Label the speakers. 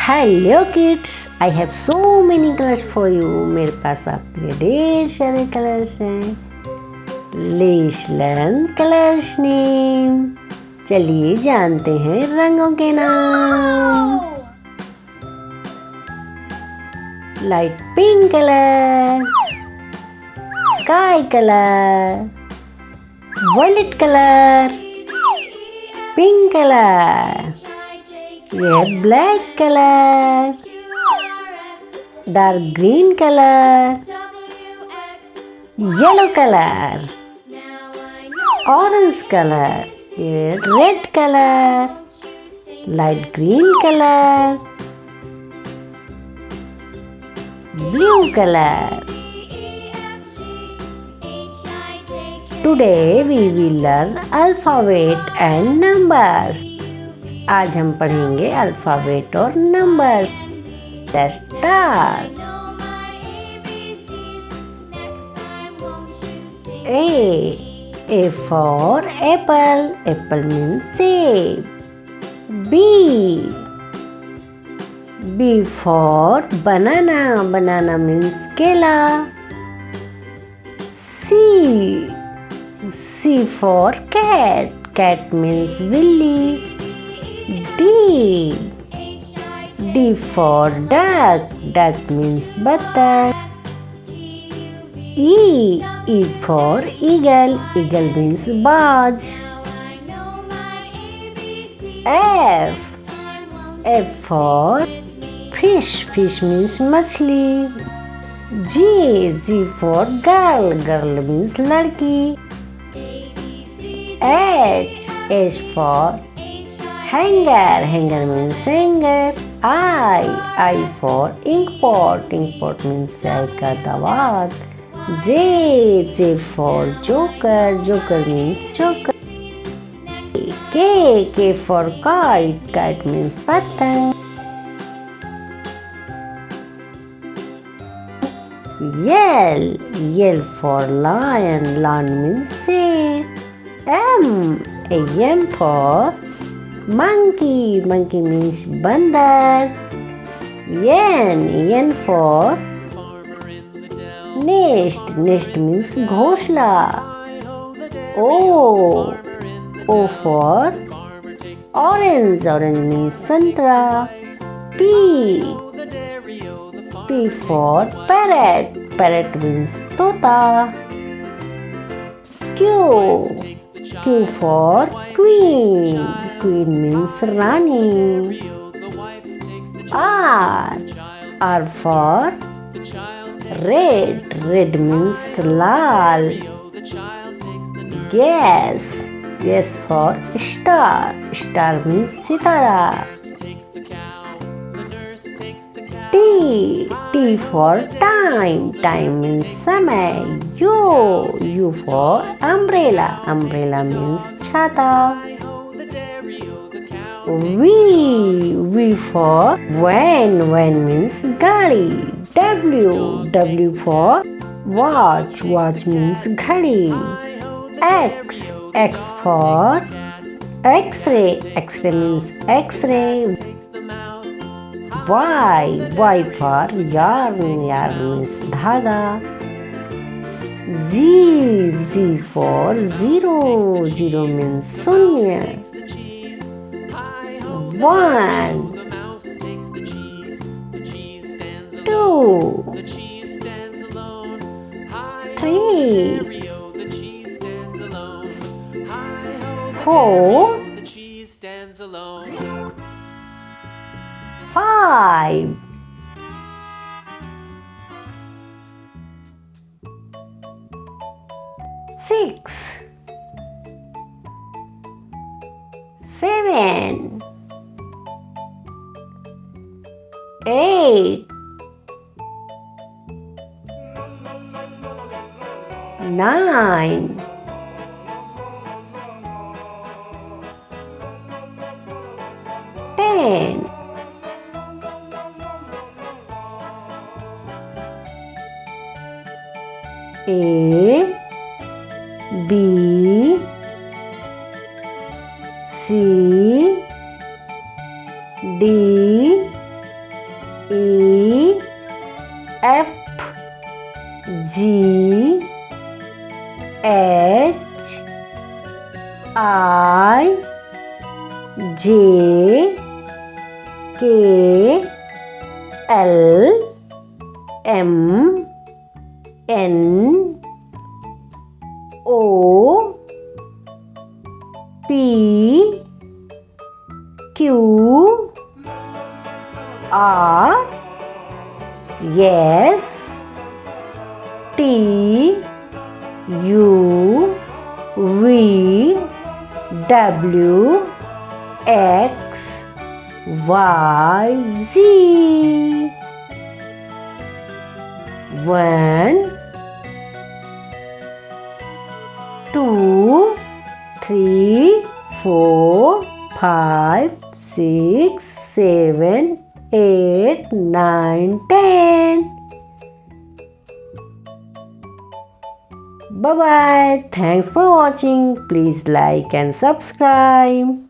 Speaker 1: Hello kids, I have so many colours for you. मेरे पास आपके लिए ढेर सारे कलर्स हैं। Let's learn colours name. चलिए जानते हैं रंगों के नाम। Light pink colour, sky colour, violet colour, pink colour, ये black colour, dark green colour, yellow colour, orange colour, ये red colour, light green colour, blue colour. Today we will learn alphabet and numbers. आज हम पढ़ेंगे alphabet और numbers. Let's start. A for apple. Apple means seed. B for banana. Banana means kela. C for cat. Cat means willy. D for duck. Duck means buttock. E for eagle. Eagle means barge. F for fish. Fish means machli. G for girl. Girl means ladki. H for hanger. Hanger means hanger. I for inkpot. Inkpot means चाय का दवात. J for joker. Joker means joker. K for kite. Kite means patang. L for lion. Lion means शेर. M for monkey. Monkey means bandar. N for nest. Nest means घोंसला. O for orange. Orange means संतरा. P for parrot. Parrot means तोता. Q for queen. Queen means Rani. R for red. Red means lal. S for star. Star means sitara. T for time. Time means समय. U for umbrella. Umbrella means छाता. V for van. Van means गाड़ी. W for watch. Watch means घड़ी. X for X-ray. X-ray means X-ray. Y for yarn. Yarn means धागा. Z for zero. Zero means शून्य. 1 2 3 4 5 6 7 8 9 10 A B C D J K L M N O P Q R S T U V W X Y Z. 1 2 3 4 5 6 7 8 9 10. Bye bye. Thanks for watching. Please like and subscribe.